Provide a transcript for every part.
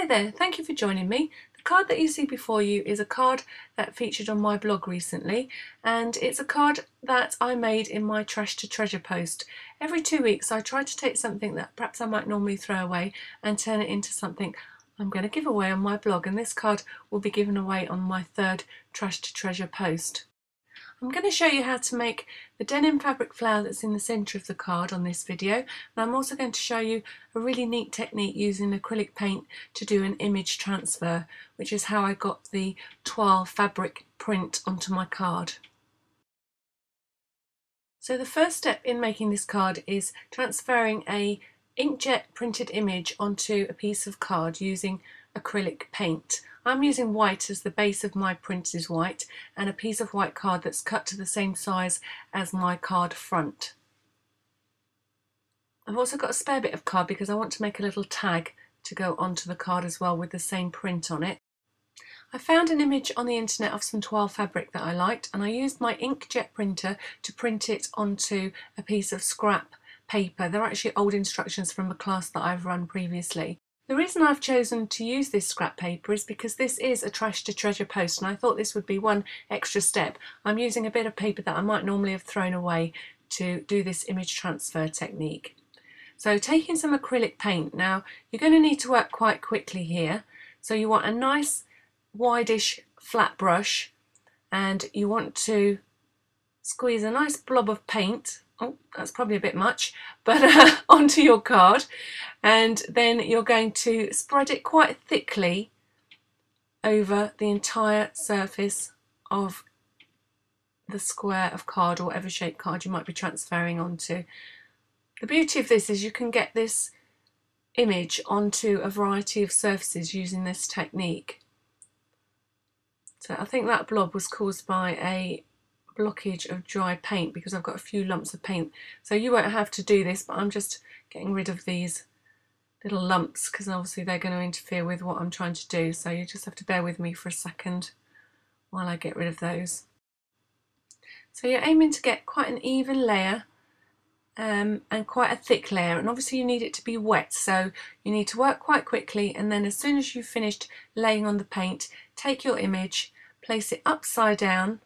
there, thank you for joining me. The card that you see before you is a card that featured on my blog recently, and it's a card that I made in my Trash to Treasure post. Every 2 weeks I try to take something that perhaps I might normally throw away and turn it into something I'm going to give away on my blog, and this card will be given away on my third Trash to Treasure post. I'm going to show you how to make the denim fabric flower that's in the centre of the card on this video, and I'm also going to show you a really neat technique using acrylic paint to do an image transfer, which is how I got the toile fabric print onto my card. So the first step in making this card is transferring a inkjet printed image onto a piece of card using acrylic paint. I'm using white as the base of my print is white, and a piece of white card that's cut to the same size as my card front. I've also got a spare bit of card because I want to make a little tag to go onto the card as well with the same print on it. I found an image on the internet of some toile fabric that I liked, and I used my inkjet printer to print it onto a piece of scrap paper. They're actually old instructions from a class that I've run previously. The reason I've chosen to use this scrap paper is because this is a Trash to Treasure post, and I thought this would be one extra step. I'm using a bit of paper that I might normally have thrown away to do this image transfer technique. So taking some acrylic paint, now you're going to need to work quite quickly here. So you want a nice wideish flat brush, and you want to squeeze a nice blob of paint, oh that's probably a bit much, but onto your card, and then you're going to spread it quite thickly over the entire surface of the square of card or whatever shaped card you might be transferring onto. The beauty of this is you can get this image onto a variety of surfaces using this technique. So I think that blob was caused by a blockage of dry paint because I've got a few lumps of paint. So you won't have to do this, but I'm just getting rid of these little lumps because obviously they're going to interfere with what I'm trying to do. So you just have to bear with me for a second while I get rid of those. So you're aiming to get quite an even layer and quite a thick layer, and obviously you need it to be wet, so you need to work quite quickly, and then as soon as you've finished laying on the paint, take your image, place it upside down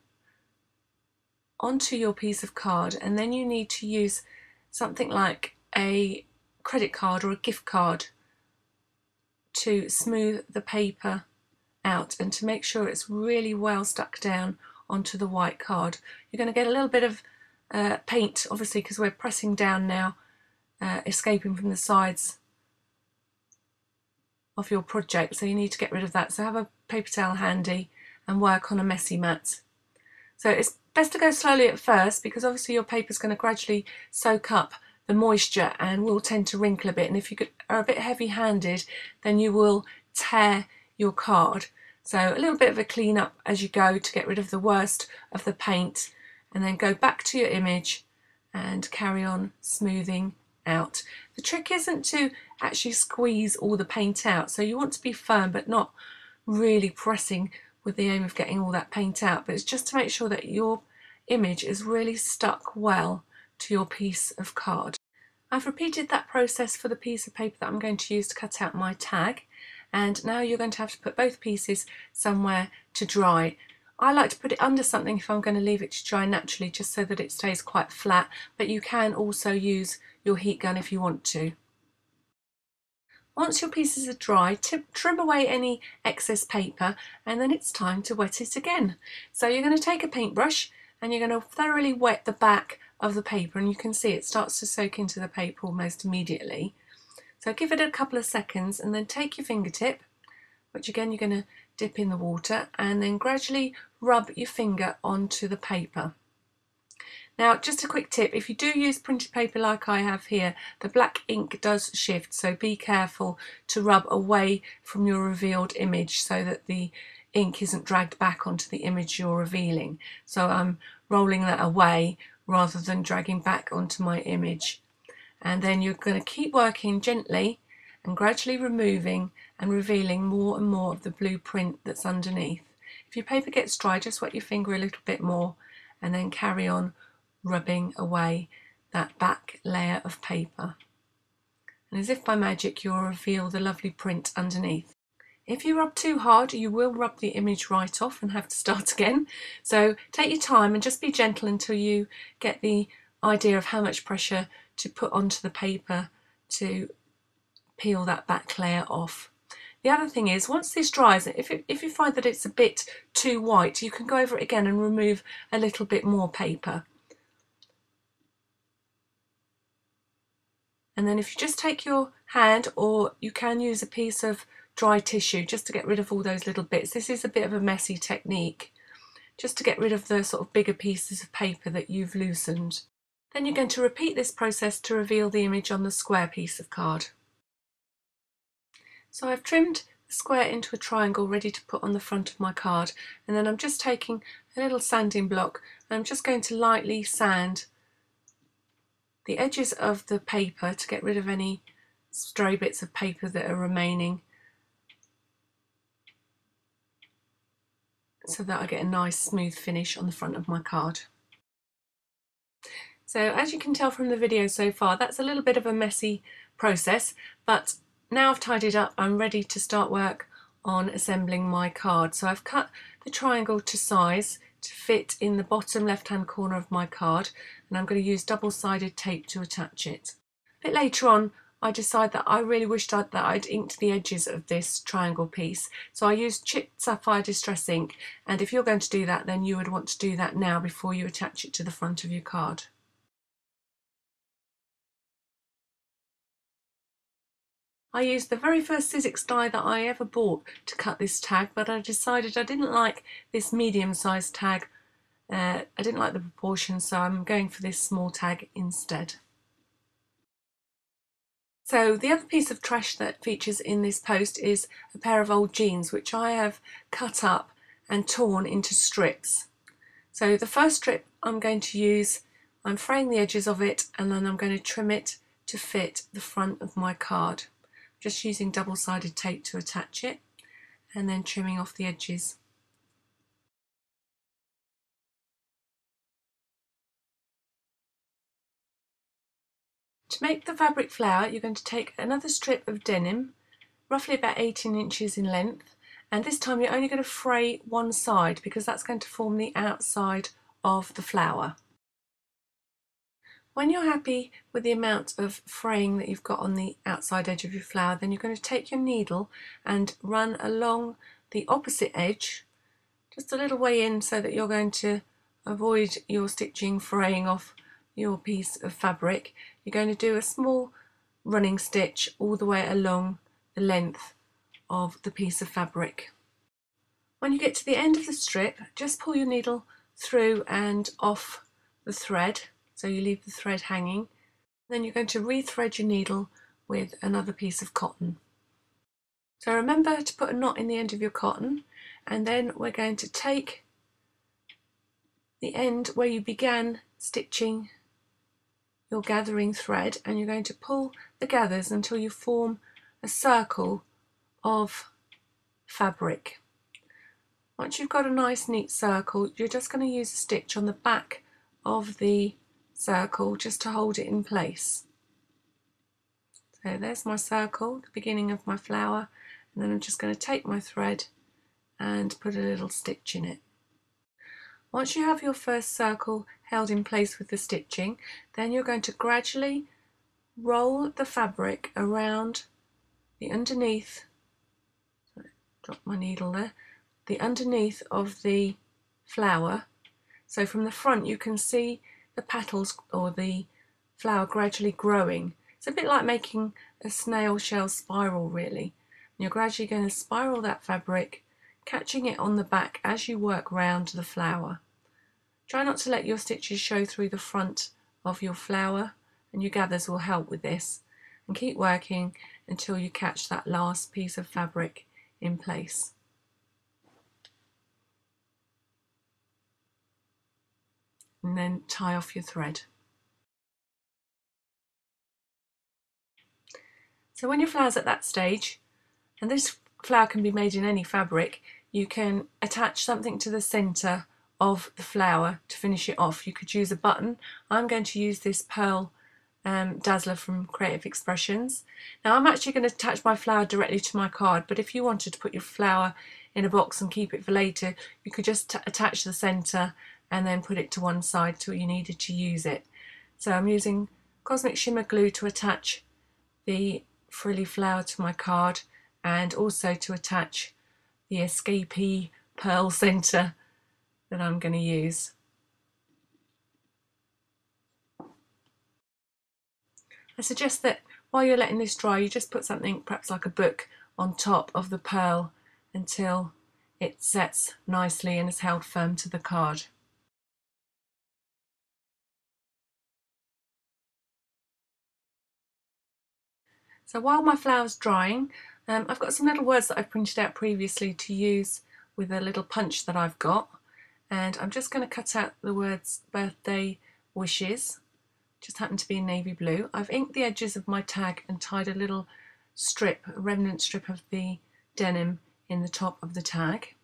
onto your piece of card, and then you need to use something like a credit card or a gift card to smooth the paper out and to make sure it's really well stuck down onto the white card. You're going to get a little bit of paint, obviously, because we're pressing down now, escaping from the sides of your project, so you need to get rid of that. So have a paper towel handy and work on a messy mat. So it's best to go slowly at first because obviously your paper is going to gradually soak up the moisture and will tend to wrinkle a bit, and if you are a bit heavy-handed then you will tear your card. So a little bit of a clean up as you go to get rid of the worst of the paint, and then go back to your image and carry on smoothing out. The trick isn't to actually squeeze all the paint out, so you want to be firm but not really pressing with the aim of getting all that paint out, but it's just to make sure that your image is really stuck well to your piece of card. I've repeated that process for the piece of paper that I'm going to use to cut out my tag, and now you're going to have to put both pieces somewhere to dry. I like to put it under something if I'm going to leave it to dry naturally, just so that it stays quite flat, but you can also use your heat gun if you want to. Once your pieces are dry, trim away any excess paper, and then it's time to wet it again. So you're going to take a paintbrush and you're going to thoroughly wet the back of the paper, and you can see it starts to soak into the paper almost immediately. So give it a couple of seconds and then take your fingertip, which again you're going to dip in the water, and then gradually rub your finger onto the paper. Now just a quick tip, if you do use printed paper like I have here, the black ink does shift, so be careful to rub away from your revealed image so that the ink isn't dragged back onto the image you're revealing. So I'm rolling that away rather than dragging back onto my image. And then you're going to keep working gently and gradually removing and revealing more and more of the blue print that's underneath. If your paper gets dry, just wet your finger a little bit more and then carry on rubbing away that back layer of paper. And as if by magic, you'll reveal the lovely print underneath. If you rub too hard, you will rub the image right off and have to start again. So take your time and just be gentle until you get the idea of how much pressure to put onto the paper to peel that back layer off. The other thing is, once this dries, if you find that it's a bit too white, you can go over it again and remove a little bit more paper. And then if you just take your hand, or you can use a piece of dry tissue just to get rid of all those little bits. This is a bit of a messy technique, just to get rid of the sort of bigger pieces of paper that you've loosened. Then you're going to repeat this process to reveal the image on the square piece of card. So I've trimmed the square into a triangle ready to put on the front of my card, and then I'm just taking a little sanding block and I'm just going to lightly sand the edges of the paper to get rid of any stray bits of paper that are remaining, so that I get a nice smooth finish on the front of my card. So as you can tell from the video so far, that's a little bit of a messy process, but now I've tidied up, I'm ready to start work on assembling my card. So I've cut the triangle to size to fit in the bottom left hand corner of my card, and I'm going to use double-sided tape to attach it. A bit later on I decided that I really wished that I'd inked the edges of this triangle piece, so I used chipped sapphire distress ink, and if you're going to do that, then you would want to do that now before you attach it to the front of your card. I used the very first Sizzix die that I ever bought to cut this tag, but I decided I didn't like this medium-sized tag. I didn't like the proportions, so I'm going for this small tag instead. So the other piece of trash that features in this post is a pair of old jeans, which I have cut up and torn into strips. So the first strip I'm going to use, I'm fraying the edges of it, and then I'm going to trim it to fit the front of my card. Just using double-sided tape to attach it, and then trimming off the edges. To make the fabric flower, you're going to take another strip of denim, roughly about 18 inches in length, and this time you're only going to fray one side because that's going to form the outside of the flower. When you're happy with the amount of fraying that you've got on the outside edge of your flower, then you're going to take your needle and run along the opposite edge, just a little way in, so that you're going to avoid your stitching fraying off your piece of fabric. You're going to do a small running stitch all the way along the length of the piece of fabric. When you get to the end of the strip, just pull your needle through and off the thread, so you leave the thread hanging. Then you're going to re-thread your needle with another piece of cotton. So remember to put a knot in the end of your cotton, and then we're going to take the end where you began stitching your gathering thread, and you're going to pull the gathers until you form a circle of fabric. Once you've got a nice neat circle, you're just going to use a stitch on the back of the circle just to hold it in place. So there's my circle, the beginning of my flower, and then I'm just going to take my thread and put a little stitch in it. Once you have your first circle held in place with the stitching, then you're going to gradually roll the fabric around the underneath, drop my needle there, the underneath of the flower. So from the front you can see the petals or the flower gradually growing. It's a bit like making a snail shell spiral really. And you're gradually going to spiral that fabric, catching it on the back as you work round the flower. Try not to let your stitches show through the front of your flower, and your gathers will help with this. And keep working until you catch that last piece of fabric in place. And then tie off your thread. So when your flower's at that stage, and this flower can be made in any fabric, you can attach something to the centre of the flower to finish it off. You could use a button. I'm going to use this pearl Dazzler from Creative Expressions. Now I'm actually going to attach my flower directly to my card, but if you wanted to put your flower in a box and keep it for later, you could just attach the centre and then put it to one side till you needed to use it. So I'm using Cosmic Shimmer glue to attach the frilly flower to my card, and also to attach the escapee pearl centre that I'm going to use. I suggest that while you're letting this dry, you just put something, perhaps like a book, on top of the pearl until it sets nicely and is held firm to the card. So while my flower's drying, I've got some little words that I've printed out previously to use with a little punch that I've got, and I'm just going to cut out the words birthday wishes. Just happen to be in navy blue. I've inked the edges of my tag and tied a little strip, a remnant strip of the denim in the top of the tag.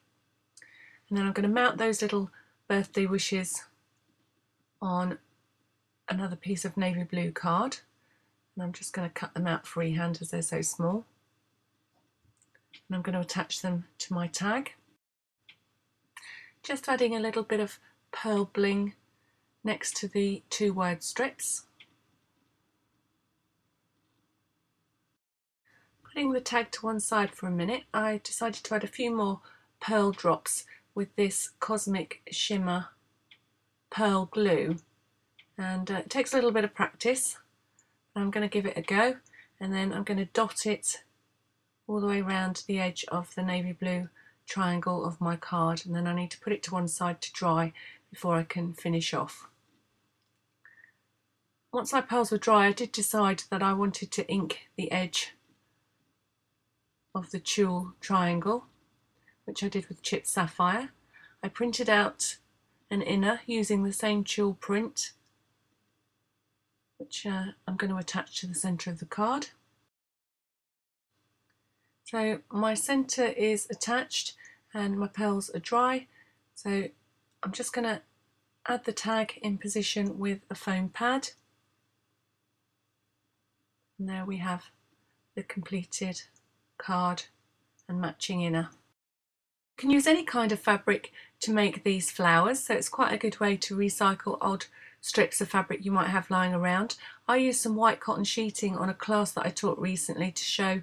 And then I'm going to mount those little birthday wishes on another piece of navy blue card. And I'm just going to cut them out freehand as they're so small. And I'm going to attach them to my tag. Just adding a little bit of pearl bling next to the two word strips. Putting the tag to one side for a minute, I decided to add a few more pearl drops with this Cosmic Shimmer pearl glue, and it takes a little bit of practice. I'm going to give it a go, and then I'm going to dot it all the way around the edge of the navy blue triangle of my card, and then I need to put it to one side to dry before I can finish off. Once my pearls were dry, I did decide that I wanted to ink the edge of the tulle triangle, which I did with chipped sapphire. I printed out an inner using the same tulle print, which I'm going to attach to the centre of the card. So my centre is attached and my pearls are dry, so I'm just going to add the tag in position with a foam pad, and there we have the completed card and matching inner. You can use any kind of fabric to make these flowers, so it's quite a good way to recycle old strips of fabric you might have lying around. I used some white cotton sheeting on a class that I taught recently to show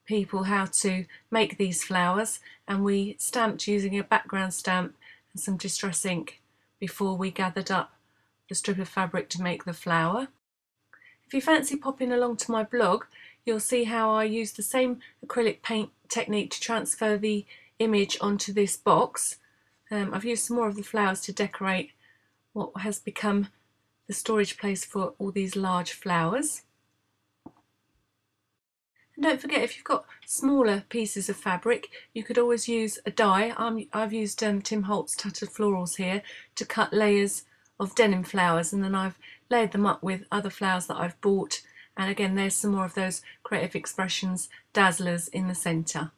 people how to make these flowers, and we stamped using a background stamp and some distress ink before we gathered up the strip of fabric to make the flower. If you fancy popping along to my blog, you'll see how I use the same acrylic paint technique to transfer the image onto this box. I've used some more of the flowers to decorate what has become the storage place for all these large flowers. And don't forget, if you've got smaller pieces of fabric, you could always use a die. I've used Tim Holt's Tattered Florals here to cut layers of denim flowers, and then I've layered them up with other flowers that I've bought. And again, there's some more of those Creative Expressions dazzlers in the centre.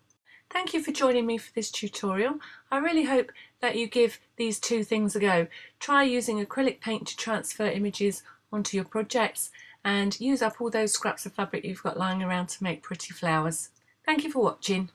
Thank you for joining me for this tutorial. I really hope that you give these two things a go. Try using acrylic paint to transfer images onto your projects, and use up all those scraps of fabric you've got lying around to make pretty flowers. Thank you for watching.